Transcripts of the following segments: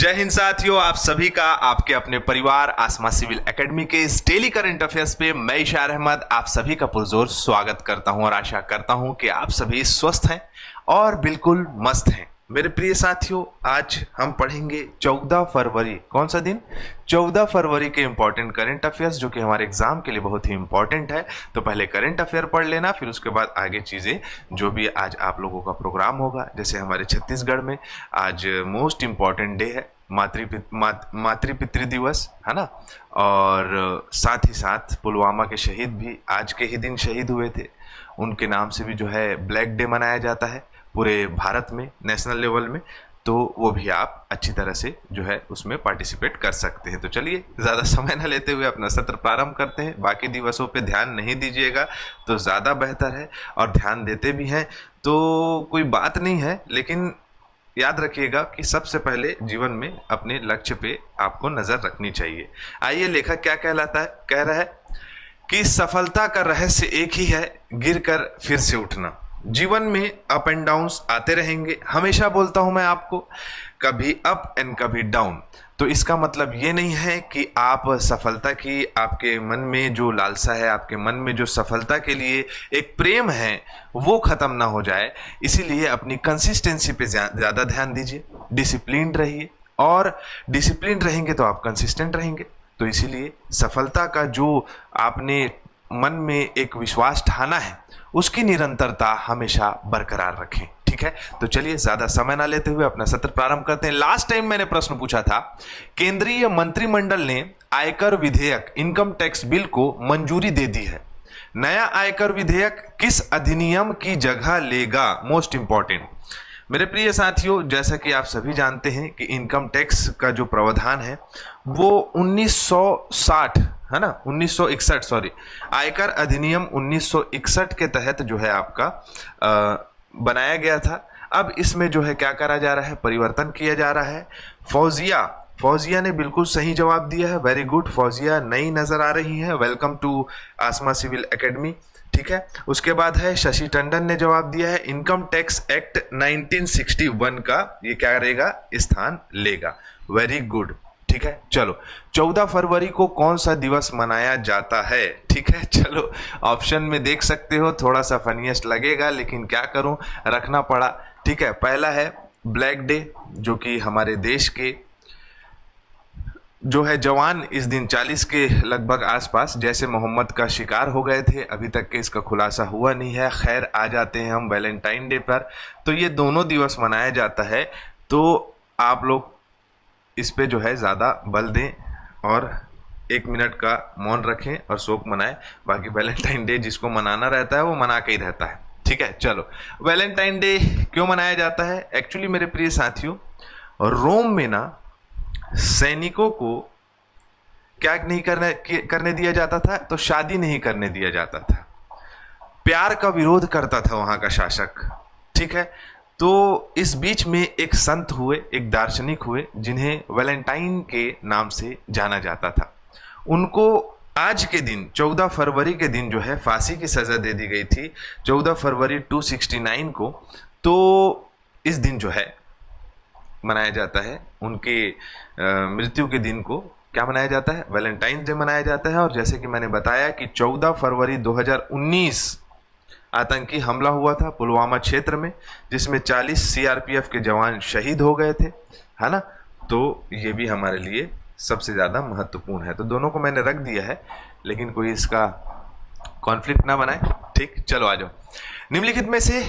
जय हिंद साथियों, आप सभी का आपके अपने परिवार आसमा सिविल एकेडमी के इस डेली करंट अफेयर्स पे मैं इशार अहमद आप सभी का पुरजोर स्वागत करता हूं और आशा करता हूं कि आप सभी स्वस्थ हैं और बिल्कुल मस्त हैं। मेरे प्रिय साथियों, आज हम पढ़ेंगे 14 फरवरी। कौन सा दिन? 14 फरवरी के इंपॉर्टेंट करंट अफेयर्स, जो कि हमारे एग्जाम के लिए बहुत ही इंपॉर्टेंट है। तो पहले करंट अफेयर पढ़ लेना, फिर उसके बाद आगे चीजें जो भी आज आप लोगों का प्रोग्राम होगा। जैसे हमारे छत्तीसगढ़ में आज मोस्ट इंपॉर्टेंट डे है, मातृपितृ दिवस, है ना। और साथ ही साथ पुलवामा के शहीद भी आज के ही दिन शहीद हुए थे। उनके नाम से भी जो है ब्लैक डे मनाया जाता है पूरे भारत में, नेशनल लेवल में। तो वो भी आप अच्छी तरह से जो है उसमें पार्टिसिपेट कर सकते हैं। तो चलिए ज़्यादा समय न लेते हुए अपना सत्र प्रारंभ करते हैं। बाकी दिवसों पे ध्यान नहीं दीजिएगा तो ज़्यादा बेहतर है, और ध्यान देते भी हैं तो कोई बात नहीं है, लेकिन याद रखिएगा कि सबसे पहले जीवन में अपने लक्ष्य पे आपको नज़र रखनी चाहिए। आइए, लेखक क्या कहलाता है? कह रहा है कि सफलता का रहस्य एक ही है, गिरकर फिर से उठना। जीवन में अप एंड डाउन्स आते रहेंगे, हमेशा बोलता हूं मैं आपको, कभी अप एंड कभी डाउन। तो इसका मतलब ये नहीं है कि आप सफलता की, आपके मन में जो लालसा है, आपके मन में जो सफलता के लिए एक प्रेम है, वो खत्म ना हो जाए। इसीलिए अपनी कंसिस्टेंसी पे ज़्यादा ध्यान दीजिए, डिसिप्लिन्ड रहिए, और डिसिप्लिन्ड रहेंगे तो आप कंसिस्टेंट रहेंगे। तो इसीलिए सफलता का जो आपने मन में एक विश्वास ठाना है, उसकी निरंतरता हमेशा बरकरार रखें। ठीक है, तो चलिए ज़्यादा समय ना लेते हुए अपना सत्र प्रारंभ करते हैं। लास्ट टाइम मैंने प्रश्न पूछा था, केंद्रीय मंत्रिमंडल ने आयकर विधेयक, इनकम टैक्स बिल को मंजूरी दे दी है। नया आयकर विधेयक किस अधिनियम की जगह लेगा? मोस्ट इंपॉर्टेंट मेरे प्रिय साथियों, जैसा कि आप सभी जानते हैं कि इनकम टैक्स का जो प्रावधान है वो 1960 है ना, 1961 सॉरी, आयकर अधिनियम 1961 के तहत जो है आपका बनाया गया था। अब इसमें जो है क्या करा जा रहा है, परिवर्तन किया जा रहा है। फौजिया ने बिल्कुल सही जवाब दिया है। वेरी गुड, फौजिया नई नजर आ रही है। Welcome to Aasma civil academy. ठीक है, उसके बाद है शशि टंडन ने जवाब दिया है, इनकम टैक्स एक्ट 1961 का ये क्या करेगा, स्थान लेगा। Very good. ठीक है, चलो 14 फरवरी को कौन सा दिवस मनाया जाता है? ठीक है, चलो ऑप्शन में देख सकते हो, थोड़ा सा फनीएस्ट लगेगा लेकिन क्या करूं, रखना पड़ा। ठीक है, पहला है ब्लैक डे, जो कि हमारे देश के जो है जवान इस दिन 40 के लगभग आसपास जैसे मोहम्मद का शिकार हो गए थे। अभी तक के इसका खुलासा हुआ नहीं है। खैर, आ जाते हैं हम वैलेंटाइन डे पर। तो ये दोनों दिवस मनाया जाता है, तो आप लोग इस पे जो है ज़्यादा बल दें और 1 मिनट का मौन रखें और शोक मनाएं। बाकी वैलेंटाइन डे जिसको मनाना रहता है वो मना के ही रहता है। ठीक है, चलो वैलेंटाइन डे क्यों मनाया जाता है? एक्चुअली मेरे प्रिय साथियों, रोम में ना सैनिकों को क्या नहीं करने दिया जाता था, तो शादी नहीं करने दिया जाता था। प्यार का विरोध करता था वहां का शासक। ठीक है, तो इस बीच में एक संत हुए, एक दार्शनिक हुए, जिन्हें वैलेंटाइन के नाम से जाना जाता था। उनको आज के दिन 14 फरवरी के दिन जो है फांसी की सजा दे दी गई थी, 14 फरवरी 269 को। तो इस दिन जो है मनाया जाता है, उनके मृत्यु के दिन को क्या मनाया जाता है, वैलेंटाइन डे मनाया जाता है। और जैसे कि मैंने बताया कि 14 फरवरी 2019 आतंकी हमला हुआ था पुलवामा क्षेत्र में, जिसमें 40 सीआरपीएफ के जवान शहीद हो गए थे, है ना। तो ये भी हमारे लिए सबसे ज़्यादा महत्वपूर्ण है। तो दोनों को मैंने रख दिया है, लेकिन कोई इसका कॉन्फ्लिक्ट ना बनाए। ठीक, चलो आ जाओ। निम्नलिखित में से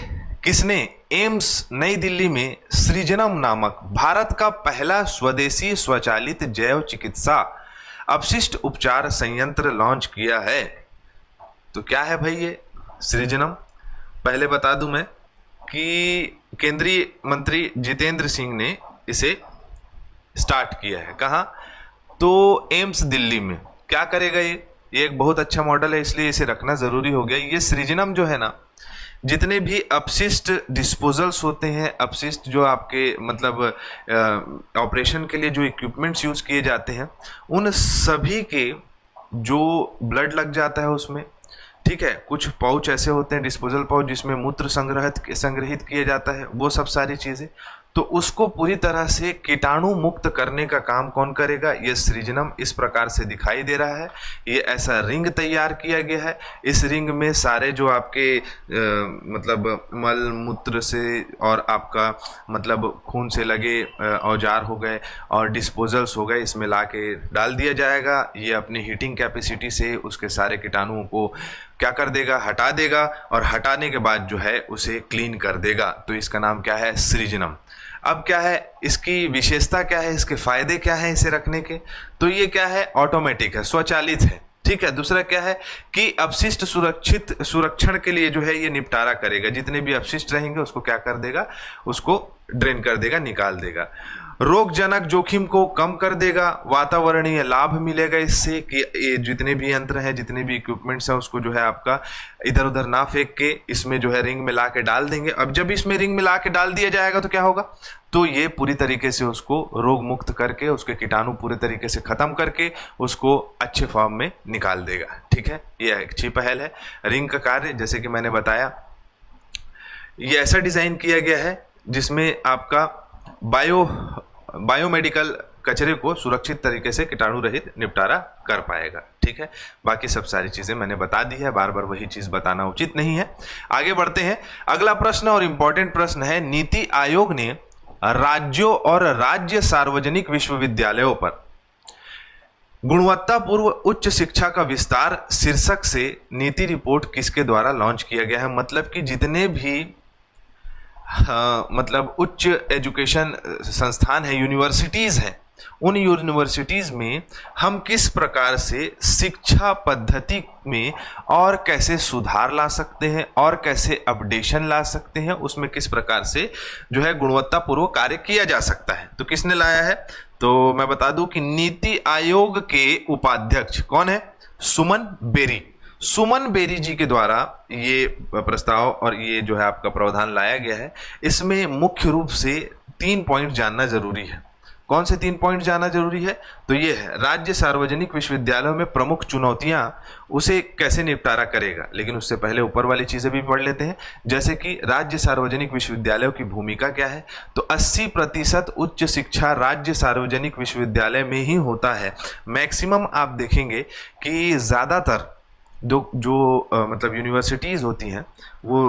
किसने एम्स नई दिल्ली में सृजनम नामक भारत का पहला स्वदेशी स्वचालित जैव चिकित्सा अपशिष्ट उपचार संयंत्र लॉन्च किया है? तो क्या है भाई ये सृजनम? पहले बता दूं मैं कि केंद्रीय मंत्री जितेंद्र सिंह ने इसे स्टार्ट किया है। कहाँ? तो एम्स दिल्ली में। क्या करेगा ये एक बहुत अच्छा मॉडल है, इसलिए इसे रखना जरूरी हो गया। ये सृजनम जो है ना, जितने भी अपशिष्ट डिस्पोजल्स होते हैं, अपशिष्ट जो आपके मतलब ऑपरेशन के लिए जो इक्विपमेंट्स यूज़ किए जाते हैं, उन सभी के जो ब्लड लग जाता है उसमें, ठीक है, कुछ पाउच ऐसे होते हैं डिस्पोजल पाउच जिसमें मूत्र संग्रहित किया जाता है, वो सब सारी चीज़ें, तो उसको पूरी तरह से कीटाणु मुक्त करने का काम कौन करेगा? ये सृजनम इस प्रकार से दिखाई दे रहा है। ये ऐसा रिंग तैयार किया गया है। इस रिंग में सारे जो आपके मतलब मल मूत्र से और आपका मतलब खून से लगे औजार हो गए और डिस्पोजल्स हो गए, इसमें ला के डाल दिया जाएगा। ये अपनी हीटिंग कैपेसिटी से उसके सारे कीटाणुओं को क्या कर देगा? हटा देगा, और हटाने के बाद जो है उसे क्लीन कर देगा। तो इसका नाम क्या है? सृजनम। अब क्या है इसकी विशेषता, क्या है इसके फायदे, क्या है इसे रखने के? तो ये क्या है? ऑटोमेटिक है, स्वचालित है, ठीक है। दूसरा क्या है कि अपशिष्ट सुरक्षण के लिए जो है ये निपटारा करेगा। जितने भी अपशिष्ट रहेंगे उसको क्या कर देगा? उसको ड्रेन कर देगा, निकाल देगा। रोगजनक जोखिम को कम कर देगा। वातावरणीय लाभ मिलेगा इससे कि ये जितने भी यंत्र हैं, जितने भी इक्विपमेंट्स हैं, उसको जो है आपका इधर उधर ना फेंक के इसमें जो है रिंग में ला के डाल देंगे। अब जब इसमें रिंग में ला के डाल दिया जाएगा तो क्या होगा? तो ये पूरी तरीके से उसको रोग मुक्त करके, उसके कीटाणु पूरे तरीके से खत्म करके उसको अच्छे फॉर्म में निकाल देगा, ठीक है। ये एक अच्छी पहल है। रिंग का कार्य जैसे कि मैंने बताया, ये ऐसा डिजाइन किया गया है जिसमें आपका बायोमेडिकल कचरे को सुरक्षित तरीके से कीटाणु रहित निपटारा कर पाएगा, ठीक है। बाकी सब सारी चीजें मैंने बता दी है, बार बार वही चीज बताना उचित नहीं है। आगे बढ़ते हैं। अगला प्रश्न और इंपॉर्टेंट प्रश्न है, नीति आयोग ने राज्यों और राज्य सार्वजनिक विश्वविद्यालयों पर गुणवत्तापूर्व उच्च शिक्षा का विस्तार शीर्षक से नीति रिपोर्ट किसके द्वारा लॉन्च किया गया है? मतलब कि जितने भी मतलब उच्च एजुकेशन संस्थान है, यूनिवर्सिटीज हैं, उन यूनिवर्सिटीज में हम किस प्रकार से शिक्षा पद्धति में और कैसे सुधार ला सकते हैं और कैसे अपडेशन ला सकते हैं, उसमें किस प्रकार से जो है गुणवत्तापूर्वक कार्य किया जा सकता है। तो किसने लाया है? तो मैं बता दूं कि नीति आयोग के उपाध्यक्ष कौन है? सुमन बेरी। सुमन बेरी जी के द्वारा ये प्रस्ताव और ये जो है आपका प्रावधान लाया गया है। इसमें मुख्य रूप से 3 पॉइंट जानना जरूरी है। कौन से 3 पॉइंट जानना जरूरी है? तो ये है, राज्य सार्वजनिक विश्वविद्यालयों में प्रमुख चुनौतियां, उसे कैसे निपटारा करेगा। लेकिन उससे पहले ऊपर वाली चीजें भी पढ़ लेते हैं, जैसे कि राज्य सार्वजनिक विश्वविद्यालयों की भूमिका क्या है। तो 80% उच्च शिक्षा राज्य सार्वजनिक विश्वविद्यालय में ही होता है। मैक्सिमम आप देखेंगे कि ज्यादातर जो मतलब यूनिवर्सिटीज होती हैं वो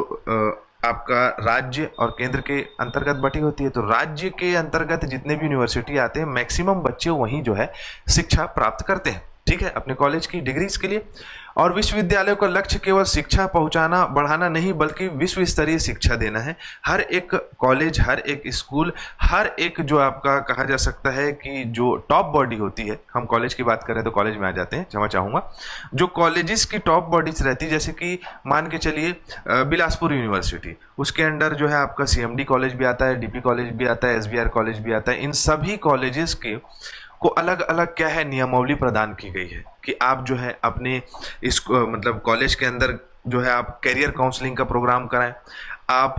आपका राज्य और केंद्र के अंतर्गत बटी होती है। तो राज्य के अंतर्गत जितने भी यूनिवर्सिटी आते हैं, मैक्सिमम बच्चे वहीं जो है शिक्षा प्राप्त करते हैं, ठीक है, अपने कॉलेज की डिग्रीज के लिए। और विश्वविद्यालयों का लक्ष्य केवल शिक्षा पहुंचाना बढ़ाना नहीं, बल्कि विश्व स्तरीय शिक्षा देना है। हर एक कॉलेज, हर एक स्कूल, हर एक जो आपका कहा जा सकता है कि जो टॉप बॉडी होती है, हम कॉलेज की बात करें तो कॉलेज में आ जाते हैं, क्षमा चाहूँगा, जो कॉलेजेस की टॉप बॉडीज रहती है, जैसे कि मान के चलिए बिलासपुर यूनिवर्सिटी, उसके अंडर जो है आपका CMD कॉलेज भी आता है, DP कॉलेज भी आता है, SBR कॉलेज भी आता है। इन सभी कॉलेजेस के को अलग अलग क्या है नियमावली प्रदान की गई है कि आप जो है अपने इस मतलब कॉलेज के अंदर जो है आप कैरियर काउंसलिंग का प्रोग्राम कराएं। आप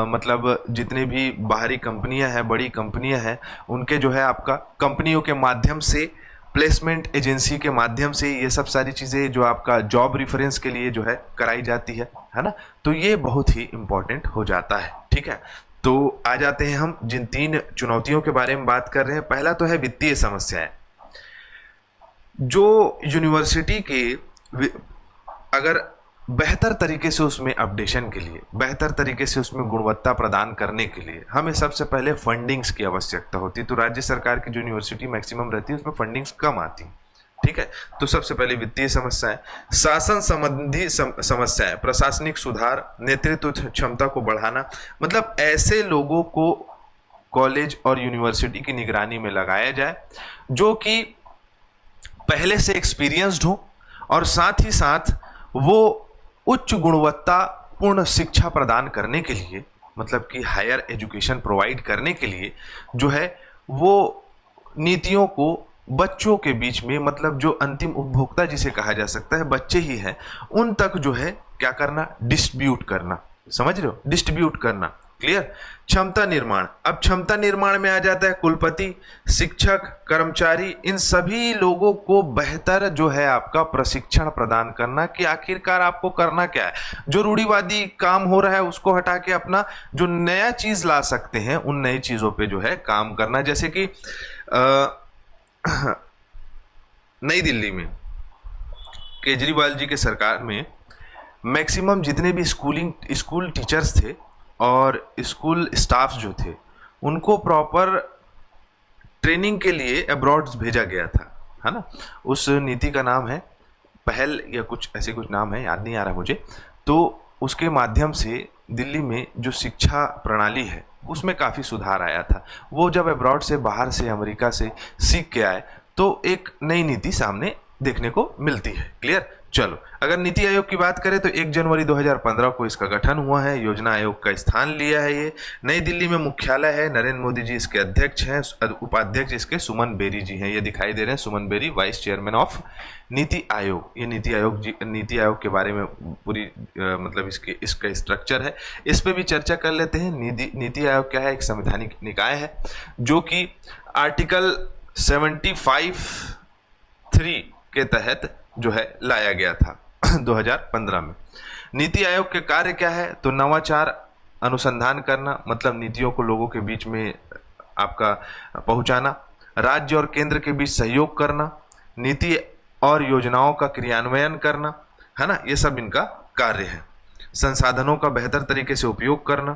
मतलब जितने भी बाहरी कंपनियां हैं, बड़ी कंपनियां हैं, उनके जो है आपका कंपनियों के माध्यम से, प्लेसमेंट एजेंसी के माध्यम से ये सब सारी चीज़ें जो आपका जॉब रेफरेंस के लिए जो है कराई जाती है ना। तो ये बहुत ही इम्पोर्टेंट हो जाता है, ठीक है। तो आ जाते हैं हम जिन 3 चुनौतियों के बारे में बात कर रहे हैं। पहला तो है वित्तीय समस्याएं। जो यूनिवर्सिटी के अगर बेहतर तरीके से उसमें अपडेशन के लिए, बेहतर तरीके से उसमें गुणवत्ता प्रदान करने के लिए हमें सबसे पहले फंडिंग्स की आवश्यकता होती है। तो राज्य सरकार की जो यूनिवर्सिटी मैक्सिमम रहती है उसमें फंडिंग्स कम आती है, ठीक है। तो सबसे पहले वित्तीय समस्याएं, शासन संबंधी समस्याएं, प्रशासनिक सुधार, नेतृत्व क्षमता को बढ़ाना, मतलब ऐसे लोगों को कॉलेज और यूनिवर्सिटी की निगरानी में लगाया जाए जो कि पहले से एक्सपीरियंस्ड हो और साथ ही साथ वो उच्च गुणवत्ता पूर्ण शिक्षा प्रदान करने के लिए, मतलब कि हायर एजुकेशन प्रोवाइड करने के लिए जो है वो नीतियों को बच्चों के बीच में, मतलब जो अंतिम उपभोक्ता जिसे कहा जा सकता है बच्चे ही हैं, उन तक जो है क्या करना, डिस्ट्रीब्यूट करना। समझ रहे हो, डिस्ट्रीब्यूट करना, क्लियर। क्षमता निर्माण, अब क्षमता निर्माण में आ जाता है कुलपति, शिक्षक, कर्मचारी, इन सभी लोगों को बेहतर जो है आपका प्रशिक्षण प्रदान करना कि आखिरकार आपको करना क्या है, जो रूढ़िवादी काम हो रहा है उसको हटा के अपना जो नया चीज ला सकते हैं उन नई चीजों पे जो है काम करना। जैसे कि नई दिल्ली में केजरीवाल जी के सरकार में मैक्सिमम जितने भी स्कूल टीचर्स थे और स्कूल स्टाफ जो थे उनको प्रॉपर ट्रेनिंग के लिए अब्रॉड भेजा गया था, है ना। उस नीति का नाम है पहल या कुछ ऐसे कुछ नाम है, याद नहीं आ रहा मुझे। तो उसके माध्यम से दिल्ली में जो शिक्षा प्रणाली है उसमें काफ़ी सुधार आया था। वो जब अब्रॉड से, बाहर से, अमेरिका से सीख के आए तो एक नई नीति सामने देखने को मिलती है। क्लियर। चलो, अगर नीति आयोग की बात करें तो 1 जनवरी 2015 को इसका गठन हुआ है, योजना आयोग का स्थान लिया है। ये नई दिल्ली में मुख्यालय है, नरेंद्र मोदी जी इसके अध्यक्ष हैं, उपाध्यक्ष इसके सुमन बेरी जी हैं, ये दिखाई दे रहे हैं, सुमन berry vice chairman of NITI Aayog. ये नीति आयोग के बारे में पूरी मतलब इसका स्ट्रक्चर है, इस पर भी चर्चा कर लेते हैं। नीति आयोग क्या है? एक संवैधानिक निकाय है जो कि आर्टिकल 75(3) के तहत जो है लाया गया था 2015 में। नीति आयोग के कार्य क्या है? तो नवाचार, अनुसंधान करना, मतलब नीतियों को लोगों के बीच में आपका पहुंचाना, राज्य और केंद्र के बीच सहयोग करना, नीति और योजनाओं का क्रियान्वयन करना, है ना, ये सब इनका कार्य है। संसाधनों का बेहतर तरीके से उपयोग करना।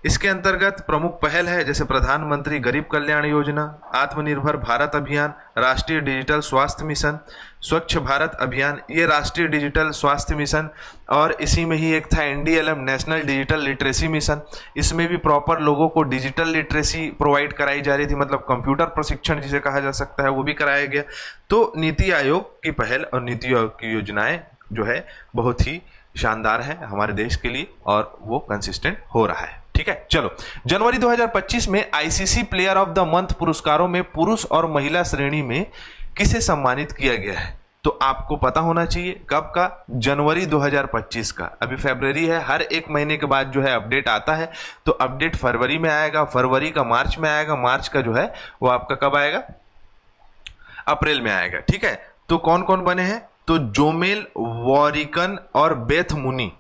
इसके अंतर्गत प्रमुख पहल है जैसे प्रधानमंत्री गरीब कल्याण योजना, आत्मनिर्भर भारत अभियान, राष्ट्रीय डिजिटल स्वास्थ्य मिशन, स्वच्छ भारत अभियान, ये राष्ट्रीय डिजिटल स्वास्थ्य मिशन, और इसी में ही एक था NDLM, national digital literacy mission. इसमें भी प्रॉपर लोगों को डिजिटल लिटरेसी प्रोवाइड कराई जा रही थी, मतलब कंप्यूटर प्रशिक्षण जिसे कहा जा सकता है वो भी कराया गया। तो नीति आयोग की पहल और नीति आयोग की योजनाएं जो है बहुत ही शानदार है हमारे देश के लिए और वो कंसिस्टेंट हो रहा है। ठीक है। चलो, जनवरी 2025 में ICC player of the month पुरस्कारों में पुरुष और महिला श्रेणी में किसे सम्मानित किया गया है? तो आपको पता होना चाहिए कब का? जनवरी 2025 का। अभी फरवरी है, हर एक महीने के बाद जो है अपडेट आता है, तो अपडेट फरवरी में आएगा, फरवरी का मार्च में आएगा, मार्च का जो है वो आपका कब आएगा? अप्रैल में आएगा। ठीक है। तो कौन कौन बने हैं? तो जोमेल वॉरिकन और बेथ मुनी,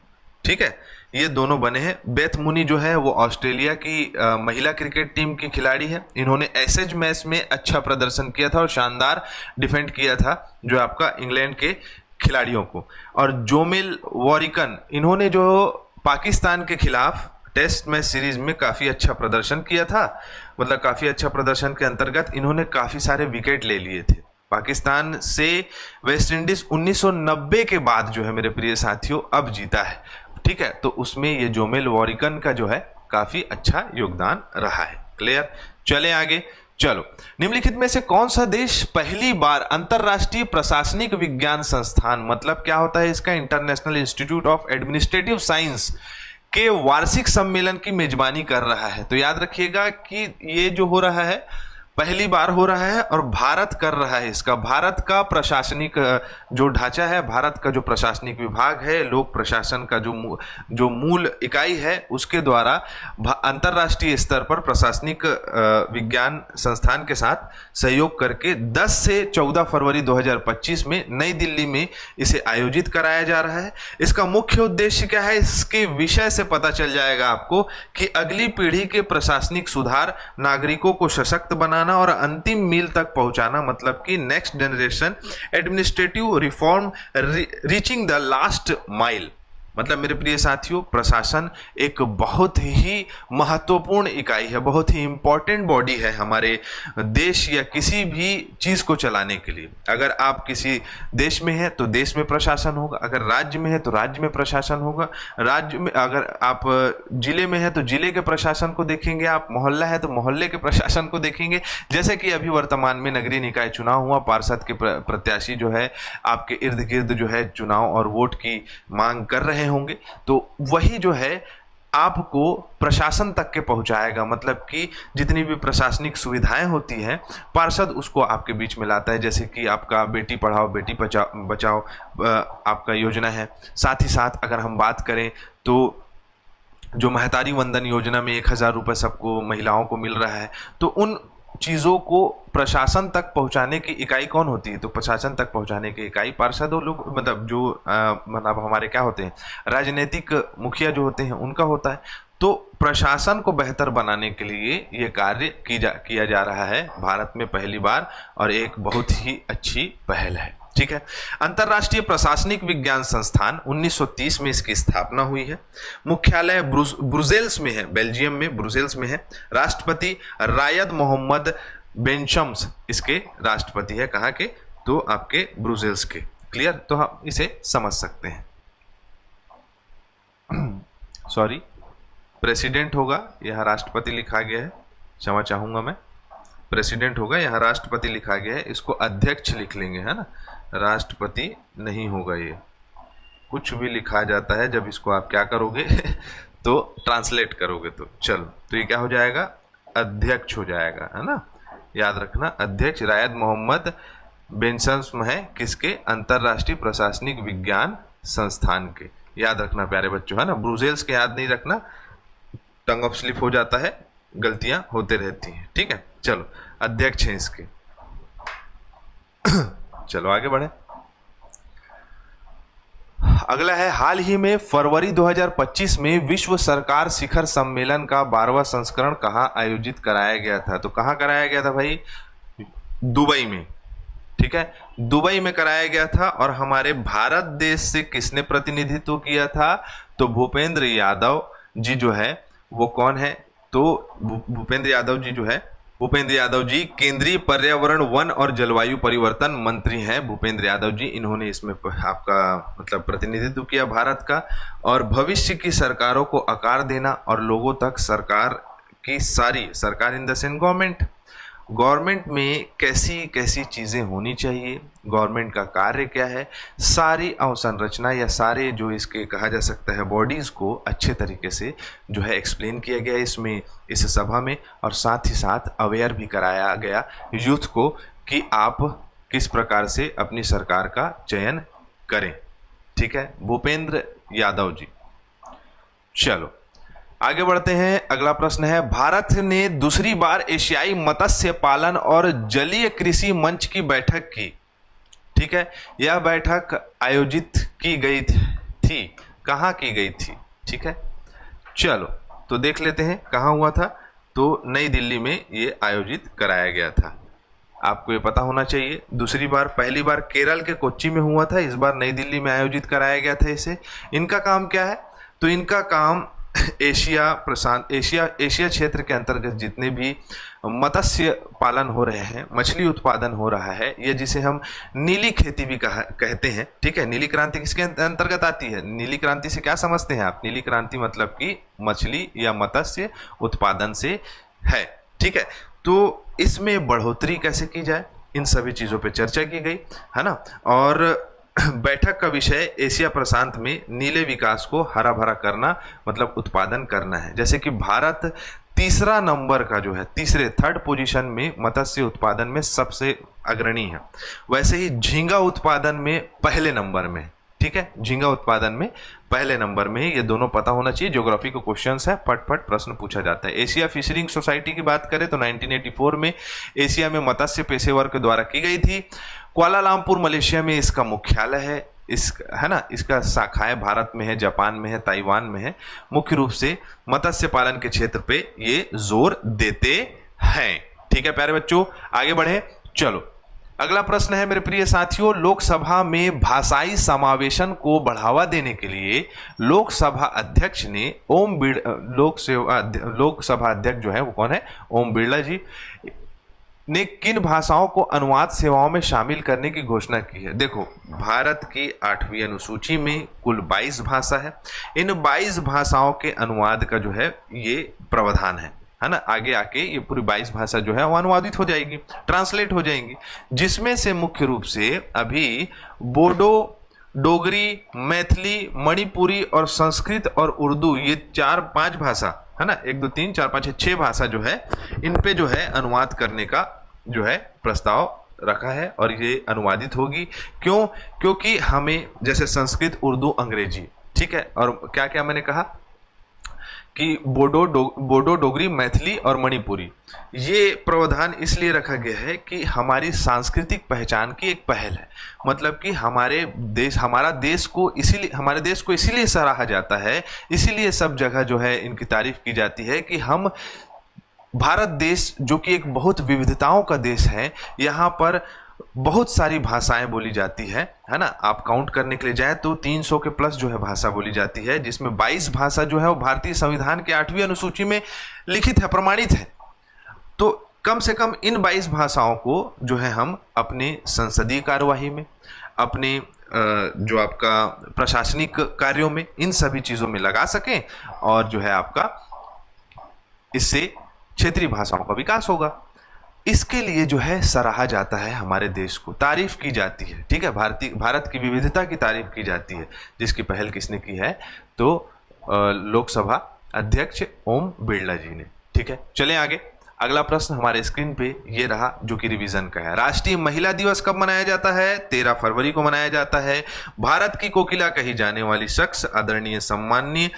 ठीक है, ये दोनों बने हैं। बेथ मुनी जो है वो ऑस्ट्रेलिया की महिला क्रिकेट टीम की खिलाड़ी है। इन्होंने एसेज मैच में अच्छा प्रदर्शन किया था और शानदार डिफेंड किया था जो आपका इंग्लैंड के खिलाड़ियों को। और जोमेल वॉरिकन, इन्होंने जो पाकिस्तान के खिलाफ टेस्ट मैच सीरीज में काफ़ी अच्छा प्रदर्शन किया था, मतलब काफ़ी अच्छा प्रदर्शन के अंतर्गत इन्होंने काफ़ी सारे विकेट ले लिए थे। पाकिस्तान से वेस्ट इंडीज 1990 के बाद जो है मेरे प्रिय साथियों अब जीता है। ठीक है। तो उसमें ये जोमेल वॉरिकन का जो है काफी अच्छा योगदान रहा है। क्लियर। चले आगे। चलो, निम्नलिखित में से कौन सा देश पहली बार अंतरराष्ट्रीय प्रशासनिक विज्ञान संस्थान, मतलब क्या होता है इसका, international institute of administrative science के वार्षिक सम्मेलन की मेजबानी कर रहा है? तो याद रखिएगा कि ये जो हो रहा है पहली बार हो रहा है और भारत कर रहा है इसका। भारत का प्रशासनिक जो ढांचा है, भारत का जो प्रशासनिक विभाग है, लोक प्रशासन का जो मूल इकाई है, उसके द्वारा अंतर्राष्ट्रीय स्तर पर प्रशासनिक विज्ञान संस्थान के साथ सहयोग करके 10 से 14 फरवरी 2025 में नई दिल्ली में इसे आयोजित कराया जा रहा है। इसका मुख्य उद्देश्य क्या है, इसके विषय से पता चल जाएगा आपको कि अगली पीढ़ी के प्रशासनिक सुधार, नागरिकों को सशक्त बनाना और अंतिम मील तक पहुंचाना, मतलब कि next generation administrative reform reaching the last mile. मतलब मेरे प्रिय साथियों, प्रशासन एक बहुत ही महत्वपूर्ण इकाई है, बहुत ही इंपॉर्टेंट बॉडी है हमारे देश या किसी भी चीज को चलाने के लिए। अगर आप किसी देश में हैं तो देश में प्रशासन होगा, अगर राज्य में है तो राज्य में प्रशासन होगा, राज्य में अगर आप जिले में है तो जिले के प्रशासन को देखेंगे, आप मोहल्ला है तो मोहल्ले के प्रशासन को देखेंगे। जैसे कि अभी वर्तमान में नगरीय निकाय चुनाव हुआ, पार्षद के प्रत्याशी जो है आपके इर्द गिर्द जो है चुनाव और वोट की मांग कर रहे होंगे, तो वही जो है आपको प्रशासन तक के पहुंचाएगा। मतलब कि जितनी भी प्रशासनिक सुविधाएं होती हैं, पार्षद उसको आपके बीच में लाता है। जैसे कि आपका बेटी पढ़ाओ बेटी बचाओ आपका योजना है। साथ ही साथ अगर हम बात करें तो जो महतारी वंदन योजना में 1,000 रुपये सबको महिलाओं को मिल रहा है, तो उन चीज़ों को प्रशासन तक पहुंचाने की इकाई कौन होती है? तो प्रशासन तक पहुंचाने की इकाई पार्षदों लोग, मतलब जो मतलब हमारे क्या होते हैं, राजनीतिक मुखिया जो होते हैं उनका होता है। तो प्रशासन को बेहतर बनाने के लिए ये कार्य किया जा रहा है भारत में पहली बार, और एक बहुत ही अच्छी पहल है। ठीक है। अंतर्राष्ट्रीय प्रशासनिक विज्ञान संस्थान 1930 में इसकी स्थापना हुई है। मुख्यालय ब्रुसेल्स में है, बेल्जियम में ब्रुसेल्स में है। राष्ट्रपति रायद मोहम्मद बेंशम्स इसके राष्ट्रपति है। कहाँ के? तो आपके ब्रुसेल्स के। क्लियर? तो हम इसे समझ सकते हैं। सॉरी, प्रेसिडेंट होगा, यहाँ राष्ट्रपति लिखा गया है, क्षमा चाहूंगा मैं। प्रेसिडेंट होगा, यहाँ राष्ट्रपति लिखा गया है, इसको अध्यक्ष लिख लेंगे, है ना, राष्ट्रपति नहीं होगा। ये कुछ भी लिखा जाता है जब इसको आप क्या करोगे तो ट्रांसलेट करोगे, तो चलो, तो ये क्या हो जाएगा? अध्यक्ष हो जाएगा, है ना, याद रखना। अध्यक्ष रायद मोहम्मद बेंशम्स है, किसके? अंतरराष्ट्रीय प्रशासनिक विज्ञान संस्थान के। याद रखना प्यारे बच्चों, है ना, ब्रुसेल्स के याद नहीं रखना, टंग ऑफ स्लिप हो जाता है, गलतियां होते रहती हैं। ठीक है, चलो, अध्यक्ष हैं इसके। चलो आगे बढ़े। अगला है, हाल ही में फरवरी 2025 में विश्व सरकार शिखर सम्मेलन का 12वां संस्करण कहां आयोजित कराया गया था? तो कहां कराया गया था भाई? दुबई में। ठीक है, दुबई में कराया गया था। और हमारे भारत देश से किसने प्रतिनिधित्व किया था? तो भूपेंद्र यादव जी जो है वो कौन है? तो भूपेंद्र यादव जी जो है, भूपेंद्र यादव जी केंद्रीय पर्यावरण, वन और जलवायु परिवर्तन मंत्री हैं। भूपेंद्र यादव जी, इन्होंने इसमें आपका मतलब प्रतिनिधित्व किया भारत का। और भविष्य की सरकारों को आकार देना और लोगों तक सरकार की सारी, सरकार इन द सेंस गवर्नमेंट में कैसी कैसी चीज़ें होनी चाहिए, गवर्नमेंट का कार्य क्या है, सारी अवसंरचना या सारे जो इसके कहा जा सकता है बॉडीज़ को अच्छे तरीके से जो है एक्सप्लेन किया गया इसमें, इस सभा में। और साथ ही साथ अवेयर भी कराया गया यूथ को कि आप किस प्रकार से अपनी सरकार का चयन करें। ठीक है, भूपेंद्र यादव जी। चलो आगे बढ़ते हैं। अगला प्रश्न है, भारत ने दूसरी बार एशियाई मत्स्य पालन और जलीय कृषि मंच की बैठक की। ठीक है, यह बैठक आयोजित की गई थी, कहाँ की गई थी? ठीक है, चलो तो देख लेते हैं कहाँ हुआ था। तो नई दिल्ली में ये आयोजित कराया गया था। आपको ये पता होना चाहिए। दूसरी बार, पहली बार केरल के कोच्चि में हुआ था, इस बार नई दिल्ली में आयोजित कराया गया था इसे। इनका काम क्या है? तो इनका काम एशिया प्रशांत, एशिया क्षेत्र के अंतर्गत जितने भी मत्स्य पालन हो रहे हैं, मछली उत्पादन हो रहा है, ये जिसे हम नीली खेती भी कहते हैं। ठीक है, नीली क्रांति किसके अंतर्गत आती है? नीली क्रांति से क्या समझते हैं आप? नीली क्रांति मतलब कि मछली या मत्स्य उत्पादन से है। ठीक है, तो इसमें बढ़ोतरी कैसे की जाए, इन सभी चीज़ों पे चर्चा की गई, है ना। और बैठक का विषय एशिया प्रशांत में नीले विकास को हरा भरा करना, मतलब उत्पादन करना है। जैसे कि भारत तीसरा नंबर का जो है, थर्ड पोजीशन में मत्स्य उत्पादन में सबसे अग्रणी है, वैसे ही झींगा उत्पादन में पहले नंबर में। ठीक है, झींगा उत्पादन में पहले नंबर में है। ये दोनों पता होना चाहिए, ज्योग्राफी का क्वेश्चंस है, फट फट प्रश्न पूछा जाता है। एशिया फिशरिंग सोसाइटी की बात करें तो 1984 में एशिया में मत्स्य पेशेवर के द्वारा की गई थी। कुआलालंपुर मलेशिया में इसका मुख्यालय है, है ना। इसका शाखाएं भारत में है, जापान में है, ताइवान में है। मुख्य रूप से मत्स्य पालन के क्षेत्र पे ये जोर देते हैं। ठीक है प्यारे बच्चों, आगे बढ़े। चलो अगला प्रश्न है मेरे प्रिय साथियों, लोकसभा में भाषाई समावेशन को बढ़ावा देने के लिए लोकसभा अध्यक्ष ने लोकसभा अध्यक्ष जो है वो कौन है? ओम बिरला जी ने किन भाषाओं को अनुवाद सेवाओं में शामिल करने की घोषणा की है? देखो, भारत की 8वीं अनुसूची में कुल 22 भाषा है। इन 22 भाषाओं के अनुवाद का जो है ये प्रावधान है ना। आगे आके ये पूरी 22 भाषा जो है वो अनुवादित हो जाएगी, ट्रांसलेट हो जाएंगी, जिसमें से मुख्य रूप से अभी बोडो, डोगरी, मैथिली, मणिपुरी और संस्कृत और उर्दू, ये 4-5 भाषा है ना, 1 2 3 4 5 6 भाषा जो है, इन पे जो है अनुवाद करने का जो है प्रस्ताव रखा है और ये अनुवादित होगी। क्यों? क्योंकि हमें जैसे संस्कृत, उर्दू, अंग्रेजी, ठीक है, और क्या क्या मैंने कहा कि बोडो, डोगरी, मैथिली और मणिपुरी। ये प्रावधान इसलिए रखा गया है कि हमारी सांस्कृतिक पहचान की एक पहल है। मतलब कि हमारे देश को इसीलिए सराहा जाता है, इसीलिए सब जगह जो है इनकी तारीफ की जाती है कि हम भारत देश जो कि एक बहुत विविधताओं का देश है, यहाँ पर बहुत सारी भाषाएं बोली जाती है ना। आप काउंट करने के लिए जाए तो 300 के प्लस जो है भाषा बोली जाती है, जिसमें 22 भाषा जो है वो भारतीय संविधान के 8वीं अनुसूची में लिखित है, प्रमाणित है। तो कम से कम इन 22 भाषाओं को जो है हम अपने संसदीय कार्यवाही में, अपने जो आपका प्रशासनिक कार्यों में, इन सभी चीज़ों में लगा सकें, और जो है आपका इससे क्षेत्रीय भाषाओं का विकास होगा। इसके लिए जो है सराहा जाता है, हमारे देश को तारीफ की जाती है। ठीक है, भारत की विविधता की तारीफ की जाती है, जिसकी पहल किसने की है? तो लोकसभा अध्यक्ष ओम बिरला जी ने। ठीक है, चलें आगे। अगला प्रश्न हमारे स्क्रीन पे ये रहा, जो कि रिवीजन का है। राष्ट्रीय महिला दिवस कब मनाया जाता है? 13 फरवरी को मनाया जाता है। भारत की कोकिला कही जाने वाली शख्स आदरणीय सम्माननीय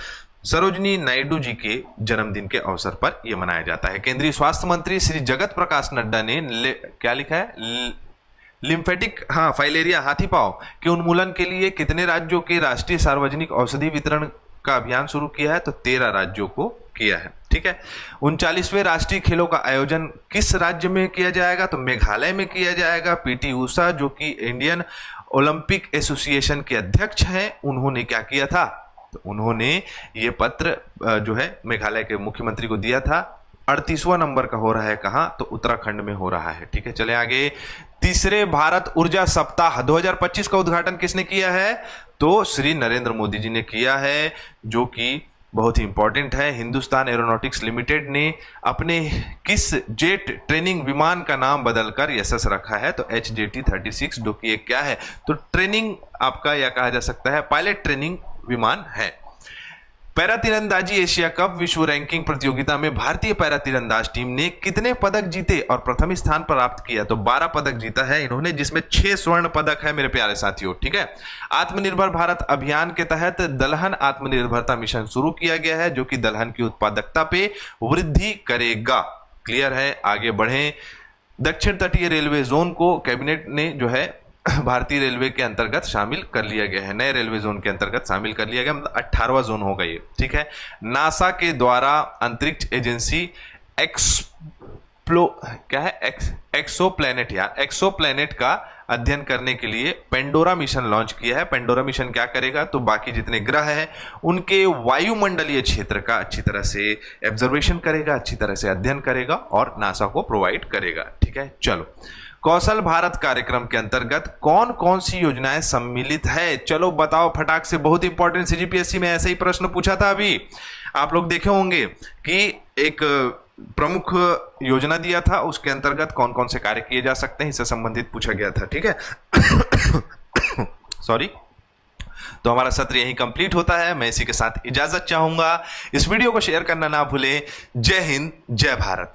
सरोजिनी नायडू जी के जन्मदिन के अवसर पर यह मनाया जाता है। केंद्रीय स्वास्थ्य मंत्री श्री जगत प्रकाश नड्डा ने क्या लिखा है? लिम्फेटिक फाइलेरिया हाथीपांव के उन्मूलन के लिए कितने राज्यों के राष्ट्रीय सार्वजनिक औषधि वितरण का अभियान शुरू किया है? तो 13 राज्यों को किया है। ठीक है, 39वें राष्ट्रीय खेलों का आयोजन किस राज्य में किया जाएगा? तो मेघालय में किया जाएगा। पीटी उषा जो कि इंडियन ओलंपिक एसोसिएशन के अध्यक्ष हैं, उन्होंने क्या किया था? तो उन्होंने ये पत्र जो है मेघालय के मुख्यमंत्री को दिया था। 38वां नंबर का हो रहा है कहाँ? तो उत्तराखंड में हो रहा है। ठीक है, चले आगे। तीसरे भारत ऊर्जा सप्ताह 2025 का उद्घाटन किसने किया है? तो श्री नरेंद्र मोदी जी ने किया है, जो कि बहुत ही इंपॉर्टेंट है। हिंदुस्तान एरोनॉटिक्स लिमिटेड ने अपने किस जेट ट्रेनिंग विमान का नाम बदलकर यशस रखा है? तो HJT-36, जो कि एक क्या है? तो ट्रेनिंग आपका, या कहा जा सकता है पायलट ट्रेनिंग विमान है। पैरा तीरंदाजी एशिया कप विश्व रैंकिंग प्रतियोगिता में भारतीय पैरा तीरंदाज टीम ने कितने पदक जीते और प्रथम स्थान प्राप्त किया? तो 12 पदक जीता है इन्होंने, जिसमें 6 स्वर्ण पदक है मेरे प्यारे साथियों। ठीक है, आत्मनिर्भर भारत अभियान के तहत दलहन आत्मनिर्भरता मिशन शुरू किया गया है, जो कि दलहन की उत्पादकता पे वृद्धि करेगा। क्लियर है, आगे बढ़ें। दक्षिण तटीय रेलवे जोन को कैबिनेट ने जो है भारतीय रेलवे के अंतर्गत शामिल कर लिया गया है, नए रेलवे जोन के अंतर्गत शामिल कर लिया गया, मतलब 18वां जोन होगा ये। ठीक है, नासा के द्वारा अंतरिक्ष एजेंसी एक्सोप्लैनेट का अध्ययन करने के लिए पेंडोरा मिशन लॉन्च किया है। पेंडोरा मिशन क्या करेगा? तो बाकी जितने ग्रह हैं उनके वायुमंडलीय क्षेत्र का अच्छी तरह से ऑब्जर्वेशन करेगा, अच्छी तरह से अध्ययन करेगा और नासा को प्रोवाइड करेगा। ठीक है, चलो। कौशल भारत कार्यक्रम के अंतर्गत कौन कौन सी योजनाएं सम्मिलित है? चलो बताओ फटाक से, बहुत इंपॉर्टेंट। CGPSC में ऐसे ही प्रश्न पूछा था अभी, आप लोग देखे होंगे कि एक प्रमुख योजना दिया था, उसके अंतर्गत कौन कौन से कार्य किए जा सकते हैं, इससे संबंधित पूछा गया था। ठीक है, सॉरी। तो हमारा सत्र यहीं कंप्लीट होता है, मैं इसी के साथ इजाजत चाहूंगा। इस वीडियो को शेयर करना ना भूलें। जय हिंद, जय भारत।